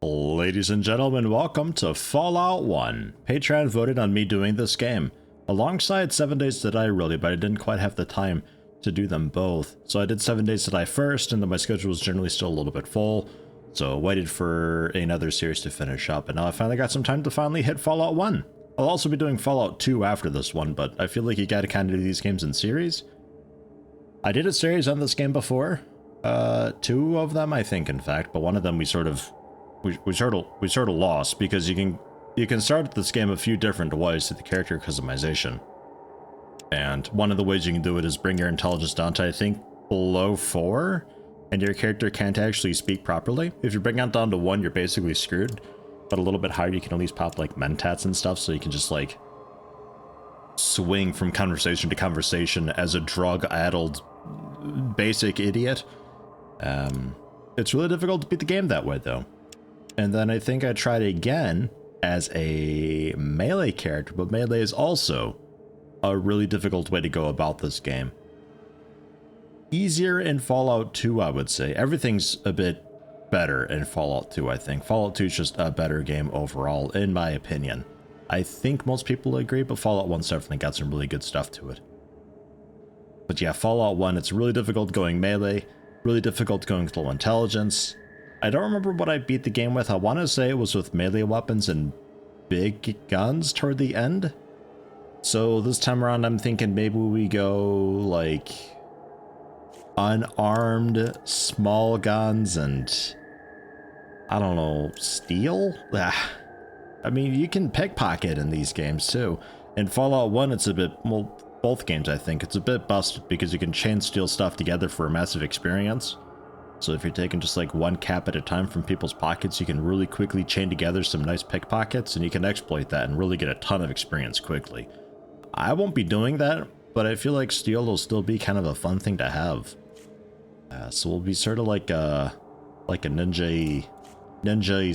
Ladies and gentlemen, welcome to Fallout 1. Patreon voted on me doing this game, alongside 7 Days to Die really, but I didn't quite have the time to do them both. So I did 7 Days to Die first, and then my schedule was generally still a little bit full, so waited for another series to finish up, and now I finally got some time to finally hit Fallout 1. I'll also be doing Fallout 2 after this one, but I feel like you gotta kind of do these games in series. I did a series on this game before, 2 of them I think in fact, but one of them we sort of lost because you can start this game a few different ways to the character customization. And one of the ways you can do it is bring your intelligence down to I think below 4, and your character can't actually speak properly. If you bring it down to 1, you're basically screwed. But a little bit higher, you can at least pop like mentats and stuff, so you can just like swing from conversation to conversation as a drug-addled basic idiot. It's really difficult to beat the game that way though. And then I think I tried again as a melee character, but melee is also a really difficult way to go about this game. Easier in Fallout 2, I would say. Everything's a bit better in Fallout 2, I think. Fallout 2 is just a better game overall, in my opinion. I think most people agree, but Fallout 1's definitely got some really good stuff to it. But yeah, Fallout 1, it's really difficult going melee, really difficult going with low intelligence. I don't remember what I beat the game with. I want to say it was with melee weapons and big guns toward the end. So this time around, I'm thinking maybe we go like unarmed small guns and I don't know, steel? I mean, you can pickpocket in these games too. In Fallout 1, it's a bit, well, both games I think, it's a bit busted because you can chain steal stuff together for a massive experience. So if you're taking just like one cap at a time from people's pockets, you can really quickly chain together some nice pickpockets, and you can exploit that and really get a ton of experience quickly. I won't be doing that, but I feel like steal will still be kind of a fun thing to have. So we'll be sort of like a ninja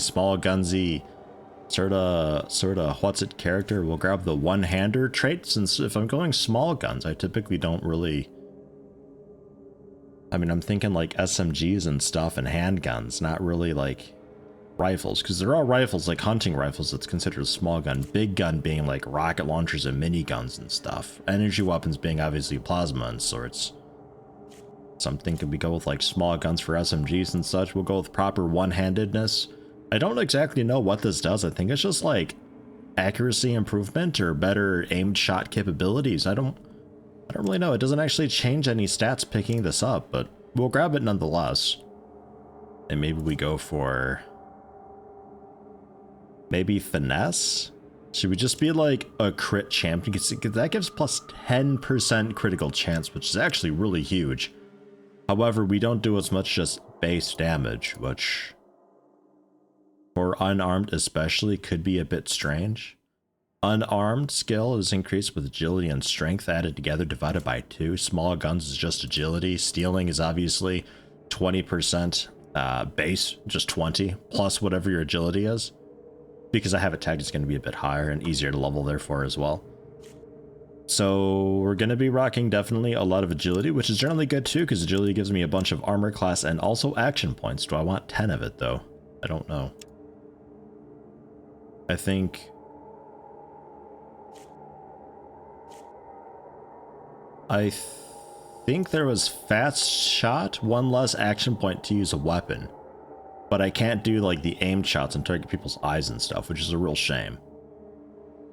small gunsy sort of what's it character. We'll grab the one-hander trait, since if I'm going small guns, I typically don't really. I mean, I'm thinking like SMGs and stuff and handguns, not really like rifles, because there are rifles like hunting rifles that's considered a small gun, big gun being like rocket launchers and miniguns and stuff, energy weapons being obviously plasma and sorts. So I'm thinking we go with like small guns for SMGs and such. We'll go with proper one-handedness. I don't exactly know what this does. I think it's just like accuracy improvement or better aimed shot capabilities. I don't really know. It doesn't actually change any stats picking this up, but we'll grab it nonetheless. And maybe we go for maybe finesse? Should we just be like a crit champion? Because that gives plus 10% critical chance, which is actually really huge. However, we don't do as much just base damage, which for unarmed especially could be a bit strange. Unarmed skill is increased with agility and strength added together divided by 2. Small guns is just agility. Stealing is obviously 20% base, just 20, plus whatever your agility is. Because I have it tagged, it's going to be a bit higher and easier to level therefore as well. So we're going to be rocking definitely a lot of agility, which is generally good too, because agility gives me a bunch of armor class and also action points. Do I want 10 of it though? I don't know. I think there was fast shot, 1 less action point to use a weapon. But I can't do like the aimed shots and target people's eyes and stuff, which is a real shame.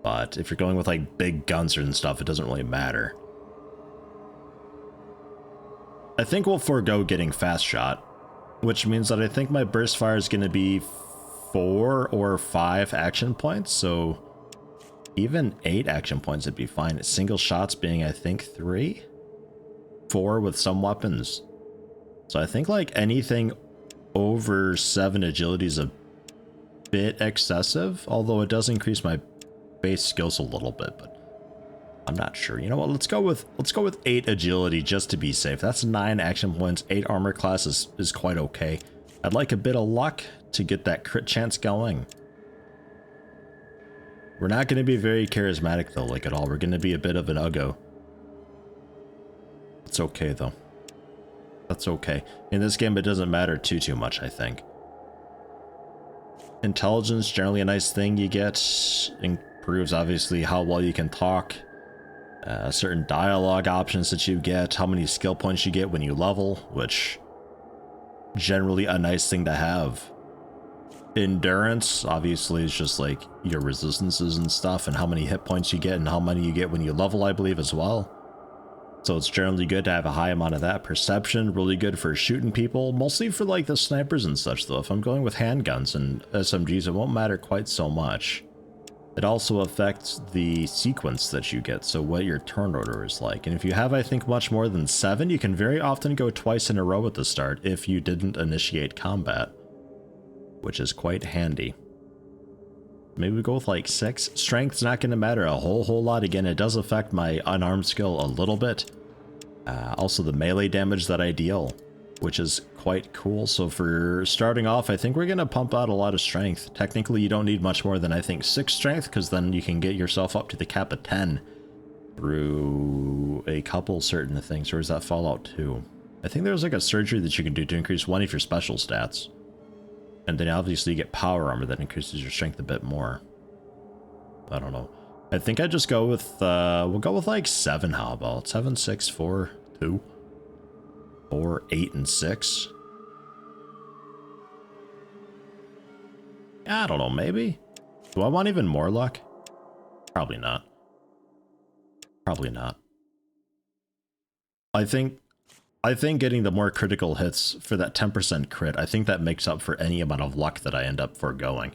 But if you're going with like big guns and stuff, it doesn't really matter. I think we'll forego getting fast shot, which means that I think my burst fire is going to be 4 or 5 action points, so even 8 action points would be fine. Single shots being I think 3? 4 with some weapons. So I think like anything over 7 agility is a bit excessive, although it does increase my base skills a little bit, but I'm not sure. You know what, let's go with 8 agility just to be safe. That's 9 action points. 8 armor class is quite okay. I'd like a bit of luck to get that crit chance going. We're not going to be very charismatic though, like at all. We're going to be a bit of an uggo. It's okay though. That's okay. In this game, it doesn't matter too much, I think. Intelligence, generally a nice thing you get. Improves, obviously, how well you can talk. Certain dialogue options that you get. How many skill points you get when you level, which... generally a nice thing to have. Endurance, obviously, is just like your resistances and stuff, and how many hit points you get and how many you get when you level, I believe, as well. So it's generally good to have a high amount of that. Perception, really good for shooting people, mostly for like the snipers and such, though. If I'm going with handguns and SMGs, it won't matter quite so much. It also affects the sequence that you get, so what your turn order is like. And if you have, I think, much more than 7, you can very often go twice in a row at the start if you didn't initiate combat, which is quite handy. Maybe we go with like 6. Strength's not going to matter a whole lot. Again, it does affect my unarmed skill a little bit. Also the melee damage that I deal, which is quite cool. So for starting off, I think we're going to pump out a lot of strength. Technically, you don't need much more than, I think, 6 strength, because then you can get yourself up to the cap of 10 through a couple certain things. Or is that Fallout 2? I think there's like a surgery that you can do to increase one of your special stats. And then obviously you get power armor that increases your strength a bit more. I don't know. I think I just go with, we'll go with like 7, how about? 7, 6, 4, 2, 4, 8, and 6. I don't know, maybe? Do I want even more luck? Probably not. Probably not. I think getting the more critical hits for that 10% crit, I think that makes up for any amount of luck that I end up foregoing.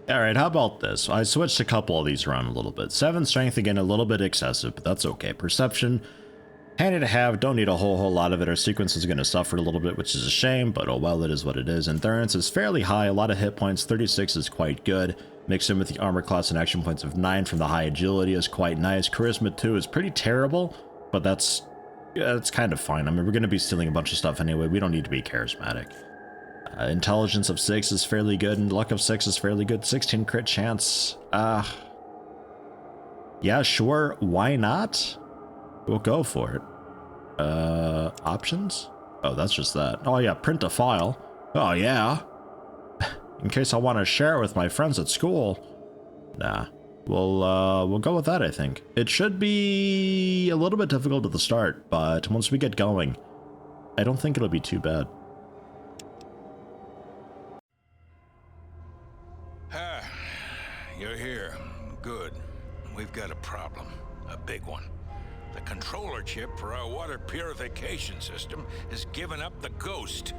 Alright, how about this? I switched a couple of these around a little bit. 7 strength, again, a little bit excessive, but that's okay. Perception, handy to have, don't need a whole lot of it. Our sequence is going to suffer a little bit, which is a shame, but oh well, it is what it is. Endurance is fairly high, a lot of hit points, 36 is quite good. Mixed in with the armor class and action points of 9 from the high agility is quite nice. Charisma 2 is pretty terrible, but that's... yeah, it's kind of fine. I mean, we're going to be stealing a bunch of stuff anyway. We don't need to be charismatic. Intelligence of 6 is fairly good, and luck of 6 is fairly good. 16 crit chance. Yeah, sure. Why not? We'll go for it. Options? Oh, that's just that. Oh, yeah, print a file. Oh, yeah. In case I want to share it with my friends at school. Nah. We'll go with that, I think. It should be a little bit difficult at the start, but once we get going, I don't think it'll be too bad. You're here. Good. We've got a problem. A big one. The controller chip for our water purification system has given up the ghost.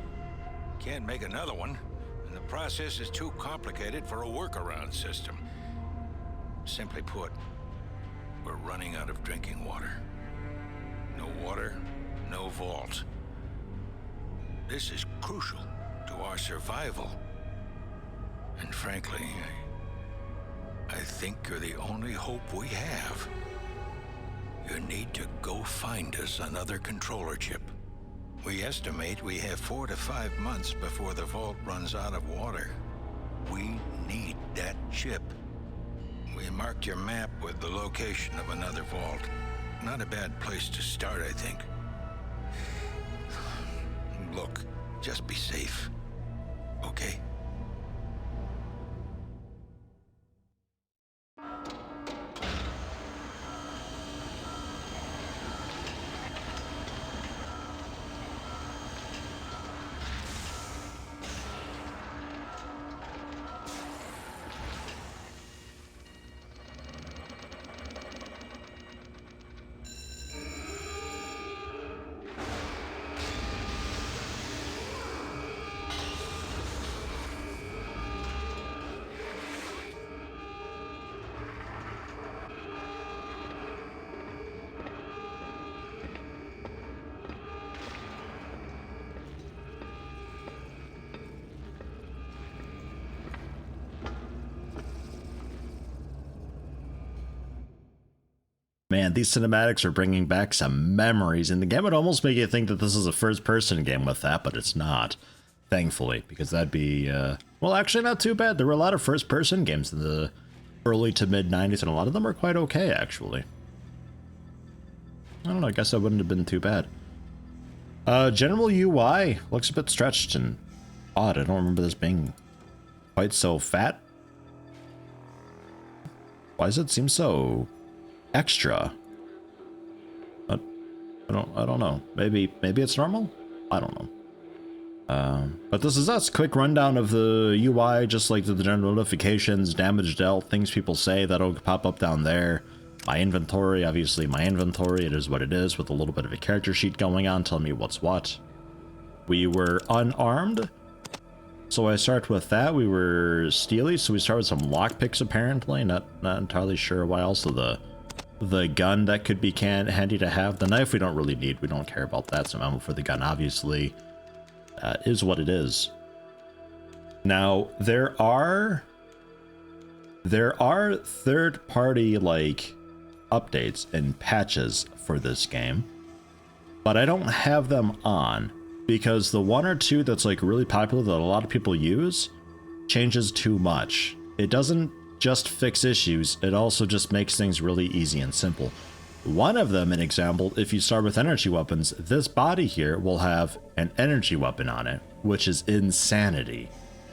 Can't make another one, and the process is too complicated for a workaround system. Simply put, we're running out of drinking water. No water, no vault. This is crucial to our survival. And frankly, I think you're the only hope we have. You need to go find us another controller chip. We estimate we have 4 to 5 months before the vault runs out of water. We need that chip. We marked your map with the location of another vault. Not a bad place to start, I think. Look, just be safe, okay? Man, these cinematics are bringing back some memories, and the game would almost make you think that this is a first-person game with that, but it's not, thankfully, because that'd be, well, actually not too bad. There were a lot of first-person games in the early to mid-90s, and a lot of them are quite okay, actually. I don't know, I guess that wouldn't have been too bad. General UI looks a bit stretched and odd. I don't remember this being quite so fat. Why does it seem so extra? I don't know. Maybe it's normal? I don't know. But this is us. Quick rundown of the UI, just like the general notifications, damage dealt, things people say that'll pop up down there. My inventory, obviously my inventory, it is what it is, with a little bit of a character sheet going on, telling me what's what. We were unarmed, so I start with that. We were steely, so we start with some lockpicks apparently. Not entirely sure why. Also the gun that could be handy to have. The knife we don't really need. We don't care about that. Some ammo for the gun, obviously, is what it is. Now there are third-party like updates and patches for this game, but I don't have them on because the one or two that's like really popular that a lot of people use changes too much. It doesn't just fix issues, it also just makes things really easy and simple. One of them, an example, if you start with energy weapons, this body here will have an energy weapon on it, which is insanity.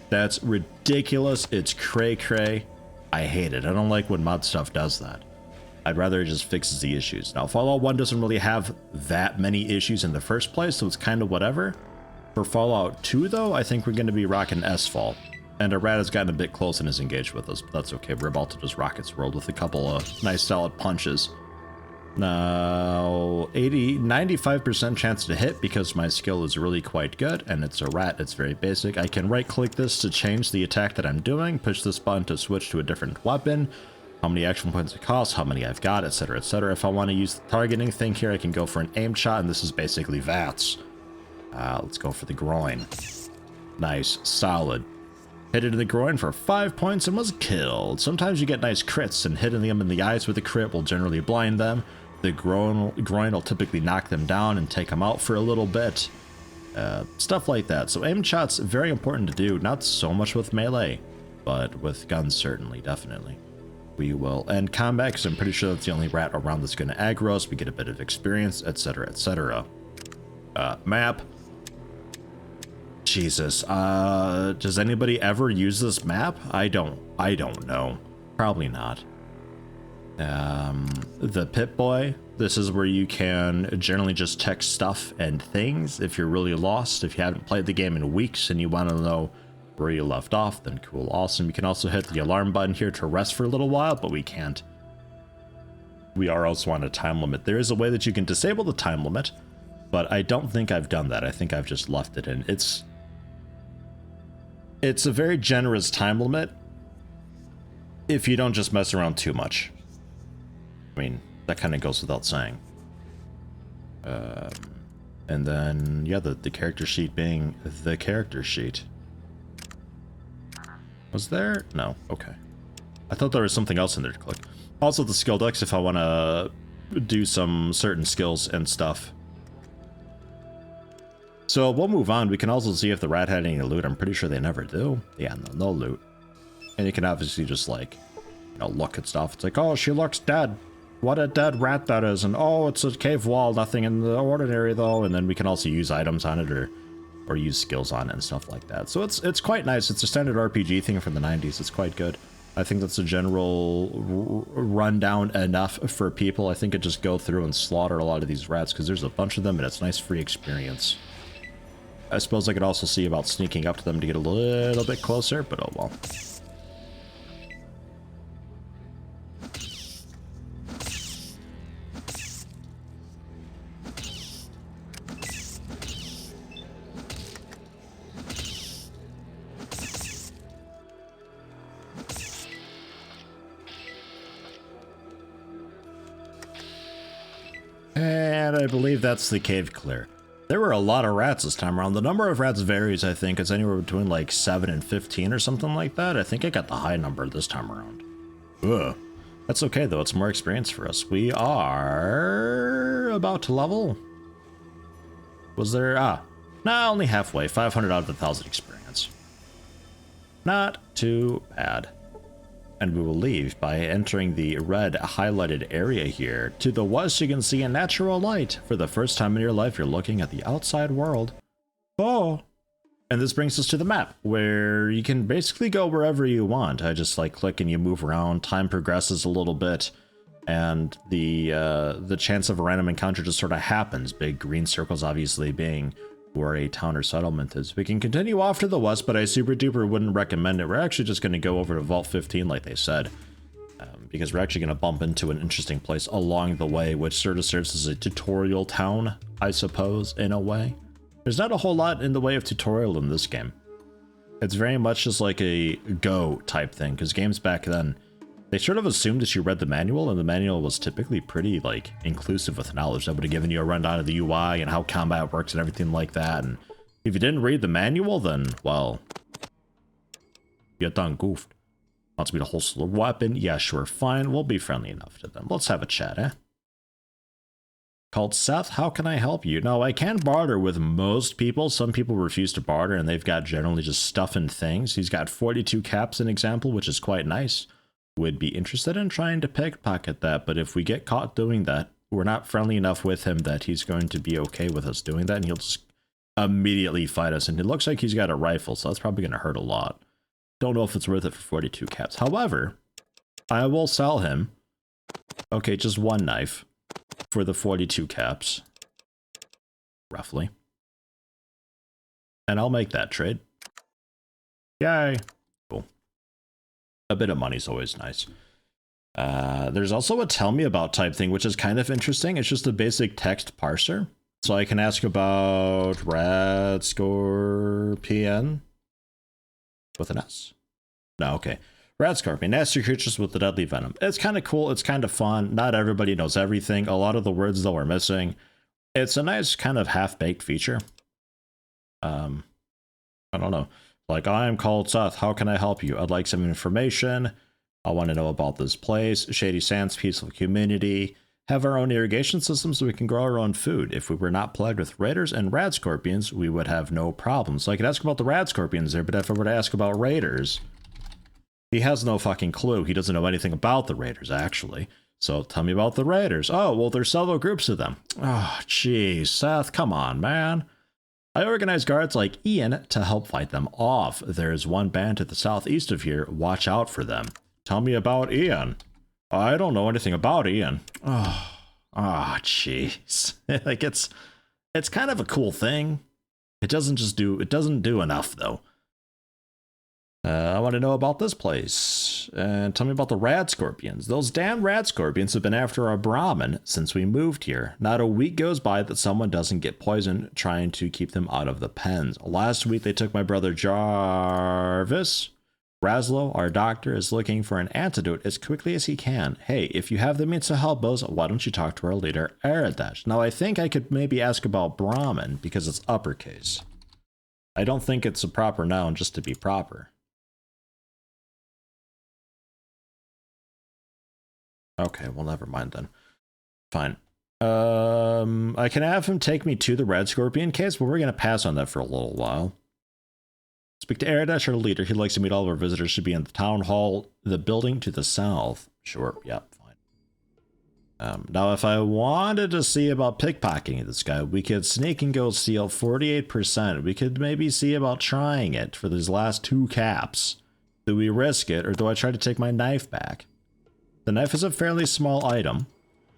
That's ridiculous. It's cray-cray. I hate it. I don't like when mod stuff does that. I'd rather it just fixes the issues. Now, Fallout 1 doesn't really have that many issues in the first place, so it's kind of whatever. For Fallout 2, though, I think we're going to be rocking S-Fall. And a rat has gotten a bit close and is engaged with us, but that's okay. We're about to just rock its world with a couple of nice solid punches. Now, 95% chance to hit because my skill is really quite good, and it's a rat, it's very basic. I can right-click this to change the attack that I'm doing, push this button to switch to a different weapon, how many action points it costs, how many I've got, etc, etc. If I want to use the targeting thing here, I can go for an aim shot, and this is basically VATS. Let's go for the groin. Nice, solid. Hit it in the groin for 5 points and was killed. Sometimes you get nice crits, and hitting them in the eyes with a crit will generally blind them. The groin will typically knock them down and take them out for a little bit. Stuff like that. So aim shots, very important to do. Not so much with melee, but with guns certainly, definitely. We will end combat because I'm pretty sure that's the only rat around that's going to aggro us. We get a bit of experience, etc, etc. Map. Jesus, does anybody ever use this map? I don't know. Probably not. The Pip-Boy. This is where you can generally just text stuff and things if you're really lost. If you haven't played the game in weeks and you want to know where you left off, then cool, awesome. You can also hit the alarm button here to rest for a little while, but we can't. We are also on a time limit. There is a way that you can disable the time limit, but I don't think I've done that. I think I've just left it in. It's a very generous time limit if you don't just mess around too much. I mean, that kind of goes without saying. And then, yeah, the character sheet being the character sheet. Was there? No. Okay. I thought there was something else in there to click. Also, the skill decks if I want to do some certain skills and stuff. So we'll move on. We can also see if the rat had any loot. I'm pretty sure they never do. Yeah, no loot. And you can obviously just like, you know, look at stuff. It's like, oh, she looks dead. What a dead rat that is. And oh, it's a cave wall. Nothing in the ordinary though. And then we can also use items on it or use skills on it and stuff like that. So it's quite nice. It's a standard RPG thing from the 90s. It's quite good. I think that's a general rundown enough for people. I think it just go through and slaughter a lot of these rats because there's a bunch of them and it's nice free experience. I suppose I could also see about sneaking up to them to get a little bit closer, but oh well. And I believe that's the cave clear. There were a lot of rats this time around. The number of rats varies, I think. It's anywhere between like 7 and 15 or something like that. I think I got the high number this time around. Ugh. That's okay, though. It's more experience for us. We are about to level. Was there... nah, only halfway. 500 out of 1,000 experience. Not too bad. And we will leave by entering the red highlighted area here. To the west, you can see a natural light. For the first time in your life, you're looking at the outside world. Oh, And this brings us to the map, where you can basically go wherever you want. I just like click and you move around. Time progresses a little bit, and the chance of a random encounter just sort of happens. Big green circles obviously being where a town or settlement is. We can continue off to the west, but I super duper wouldn't recommend it. We're actually just going to go over to Vault 15 like they said, because we're actually going to bump into an interesting place along the way, which sort of serves as a tutorial town, I suppose, in a way. There's not a whole lot in the way of tutorial in this game. It's very much just like a go type thing, because games back then, they sort of assumed that you read the manual, and the manual was typically pretty like inclusive with knowledge. That would have given you a rundown of the UI and how combat works and everything like that. And if you didn't read the manual, then, well, you done goofed. Wants me to holster a weapon? Yeah, sure, fine. We'll be friendly enough to them. Let's have a chat, eh? Called Seth, how can I help you? No, I can barter with most people. Some people refuse to barter, and they've got generally just stuff and things. He's got 42 caps, an example, which is quite nice. Would be interested in trying to pickpocket that, but if we get caught doing that, we're not friendly enough with him that he's going to be okay with us doing that, and he'll just immediately fight us. And it looks like he's got a rifle, so that's probably going to hurt a lot. Don't know if it's worth it for 42 caps. However, I will sell him, okay, just one knife for the 42 caps, roughly. And I'll make that trade. Yay. Cool. A bit of money's always nice. There's also a tell me about type thing, which is kind of interesting. It's just a basic text parser. So I can ask about Rad Scorpion with an S. No, okay. Rad Scorpion, nasty creatures with the deadly venom. It's kind of cool. It's kind of fun. Not everybody knows everything. A lot of the words, though, are missing. It's a nice kind of half-baked feature. I don't know. Like, I am called Seth. How can I help you? I'd like some information. I want to know about this place. Shady Sands, peaceful community. Have our own irrigation system so we can grow our own food. If we were not plagued with raiders and rad scorpions, we would have no problems. So I could ask about the rad scorpions there, but if I were to ask about raiders, he has no fucking clue. He doesn't know anything about the raiders, actually. So tell me about the raiders. Oh, well, there's several groups of them. Oh, jeez, Seth, come on, man. I organize guards like Ian to help fight them off. There's one band to the southeast of here. Watch out for them. Tell me about Ian. I don't know anything about Ian. Oh, jeez. Like, it's kind of a cool thing. It doesn't do enough, though. I want to know about this place. And tell me about the rad scorpions. Those damn rad scorpions have been after our Brahmin since we moved here. Not a week goes by that someone doesn't get poisoned trying to keep them out of the pens. Last week they took my brother Jarvis. Raslo, our doctor, is looking for an antidote as quickly as he can. Hey, if you have the means to help us, why don't you talk to our leader, Aradesh? Now, I think I could maybe ask about Brahmin because it's uppercase. I don't think it's a proper noun just to be proper. Okay, well, never mind then. Fine. I can have him take me to the Red Scorpion case, but we're going to pass on that for a little while. Speak to Aradesh, our leader. He likes to meet all of our visitors. Should be in the town hall, the building to the south. Sure, yep, fine. Now, if I wanted to see about pickpocketing this guy, we could sneak and go steal 48%. We could maybe see about trying it for these last 2 caps. Do we risk it, or do I try to take my knife back? The knife is a fairly small item.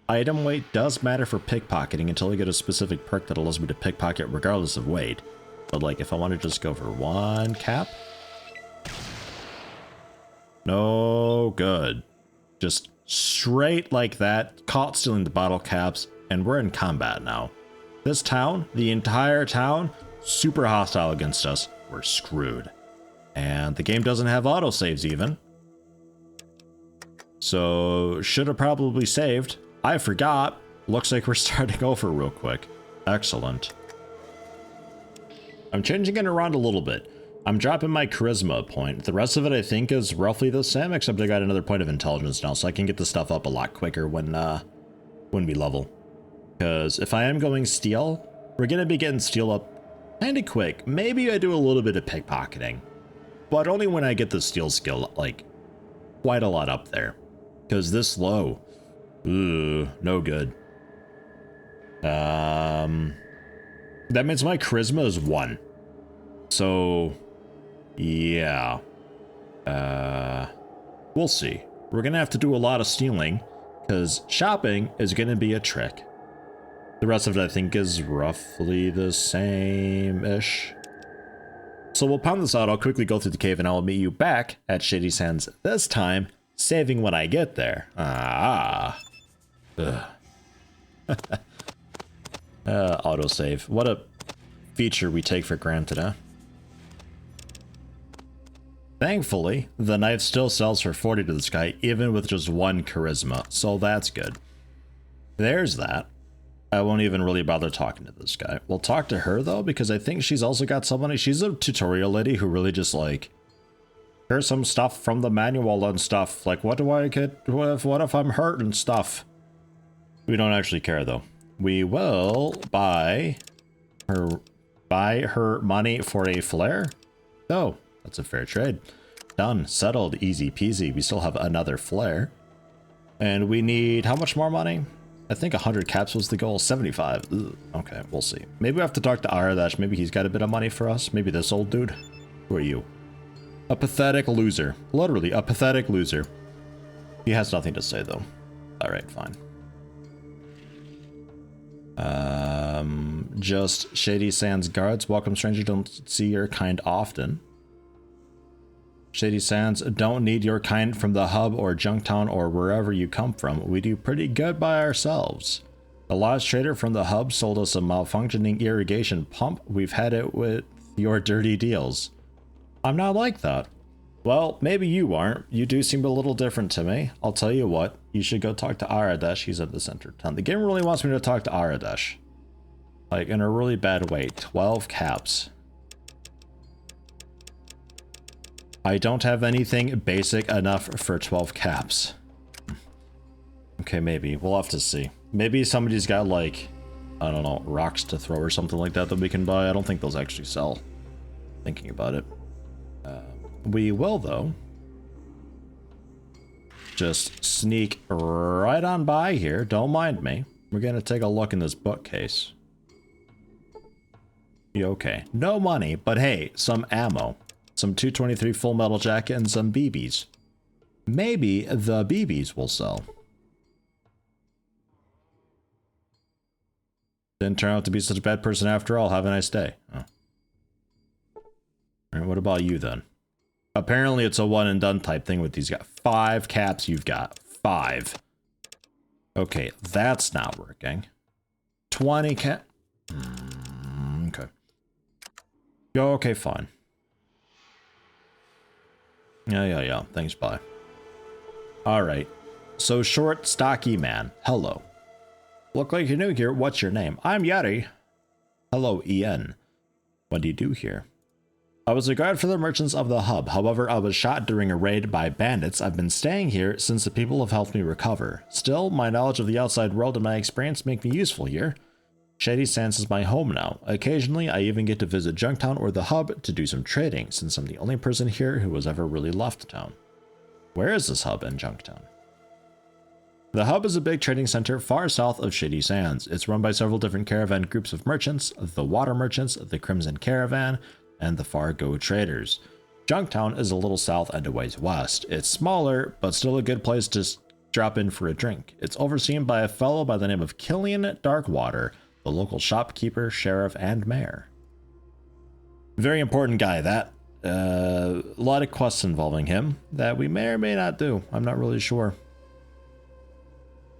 Item weight does matter for pickpocketing until I get a specific perk that allows me to pickpocket regardless of weight. But like, if I want to just go for 1 cap? No good. Just straight like that, caught stealing the bottle caps, and we're in combat now. This town, the entire town, super hostile against us. We're screwed. And the game doesn't have autosaves even. So, should have probably saved. I forgot. Looks like we're starting over real quick. Excellent. I'm changing it around a little bit. I'm dropping my charisma a point. The rest of it I think is roughly the same, except I got another point of intelligence now, so I can get the stuff up a lot quicker when we level. Because if I am going steel, we're going to be getting steel up kind of quick. Maybe I do a little bit of pickpocketing, but only when I get the steel skill, like, quite a lot up there. Because this low, ooh, no good. That means my charisma is 1. So, yeah. We'll see. We're gonna have to do a lot of stealing, because shopping is gonna be a trick. The rest of it, I think, is roughly the same-ish. So we'll pound this out. I'll quickly go through the cave, and I'll meet you back at Shady Sands this time, saving when I get there. Ah. Ugh. Autosave. What a feature we take for granted, huh? Thankfully, the knife still sells for 40 to this guy, even with just 1 charisma, so that's good. There's that. I won't even really bother talking to this guy. We'll talk to her, though, because I think she's also got somebody. She's a tutorial lady who really just, like, here's some stuff from the manual and stuff. Like, what do I get? What if I'm hurt and stuff? We don't actually care, though. We will buy her money for a flare. Oh. That's a fair trade. Done. Settled. Easy peasy. We still have another flare. And we need how much more money? I think 100 caps was the goal. 75. Ugh. Okay, we'll see. Maybe we have to talk to Aradash. Maybe he's got a bit of money for us. Maybe this old dude. Who are you? A pathetic loser. Literally, a pathetic loser. He has nothing to say, though. Alright, fine. Just Shady Sands guards. Welcome, stranger. Don't see your kind often. Shady Sands don't need your kind from the hub or Junktown or wherever you come from. We do pretty good by ourselves. The last trader from the hub sold us a malfunctioning irrigation pump. We've had it with your dirty deals. I'm not like that. Well, maybe you aren't. You do seem a little different to me. I'll tell you what, you should go talk to Aradash. He's at the center of town. The game really wants me to talk to Aradash. Like, in a really bad way. 12 caps. I don't have anything basic enough for 12 caps. Okay, maybe. We'll have to see. Maybe somebody's got, like, I don't know, rocks to throw or something like that we can buy. I don't think those actually sell. Thinking about it. We will, though, just sneak right on by here. Don't mind me. We're going to take a look in this bookcase. Okay. No money, but hey, some ammo. Some 223 full metal jacket and some BBs. Maybe the BBs will sell. Didn't turn out to be such a bad person after all. Have a nice day. Oh. Alright, what about you then? Apparently it's a one and done type thing with these guys. 5 caps you've got. 5. Okay, that's not working. 20 cap. Okay. Okay, fine. Yeah. Thanks, bye. Alright. So, short, stocky man. Hello. Look like you're new here. What's your name? I'm Yeti. Hello, Ian. What do you do here? I was a guard for the merchants of the hub. However, I was shot during a raid by bandits. I've been staying here since the people have helped me recover. Still, my knowledge of the outside world and my experience make me useful here. Shady Sands is my home now. Occasionally, I even get to visit Junktown or the hub to do some trading, since I'm the only person here who has ever really left town. Where is this hub in Junktown? The hub is a big trading center far south of Shady Sands. It's run by several different caravan groups of merchants, the Water Merchants, the Crimson Caravan, and the Fargo Traders. Junktown is a little south and a ways west. It's smaller, but still a good place to drop in for a drink. It's overseen by a fellow by the name of Killian Darkwater, the local shopkeeper, sheriff, and mayor. Very important guy, that. A lot of quests involving him that we may or may not do. I'm not really sure.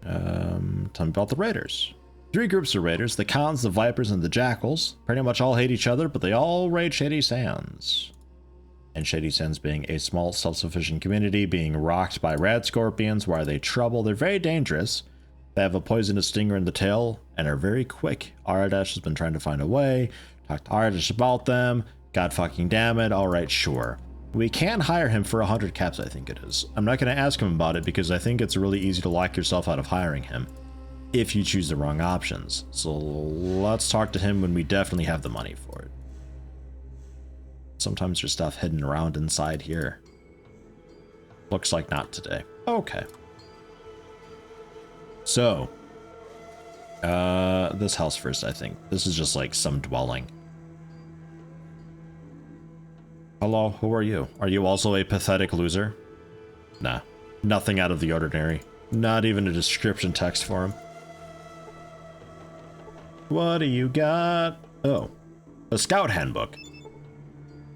Tell me about the raiders. 3 groups of raiders, the Cons, the Vipers, and the Jackals. Pretty much all hate each other, but they all raid Shady Sands. And Shady Sands being a small, self-sufficient community, being rocked by rad scorpions, why are they trouble? They're very dangerous. They have a poisonous stinger in the tail, and are very quick. Aradash has been trying to find a way. Talk to Aradash about them. God fucking damn it. Alright, sure. We can hire him for 100 caps, I think it is. I'm not going to ask him about it, because I think it's really easy to lock yourself out of hiring him if you choose the wrong options. So let's talk to him when we definitely have the money for it. Sometimes there's stuff hidden around inside here. Looks like not today. Okay. So, this house first, I think. This is just like some dwelling. Hello, who are you? Are you also a pathetic loser? Nah, nothing out of the ordinary. Not even a description text for him. What do you got? Oh, a scout handbook.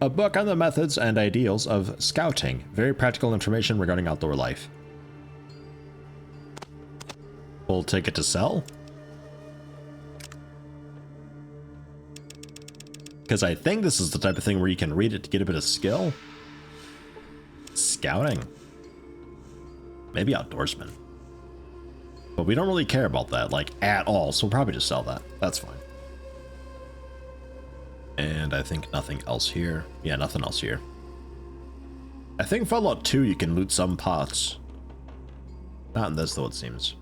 A book on the methods and ideals of scouting. Very practical information regarding outdoor life. Full ticket to sell? Because I think this is the type of thing where you can read it to get a bit of skill. Scouting. Maybe outdoorsman. But we don't really care about that, like, at all, so we'll probably just sell that. That's fine. And I think nothing else here. Yeah, nothing else here. I think Fallout 2 you can loot some pots. Not in this, though, it seems.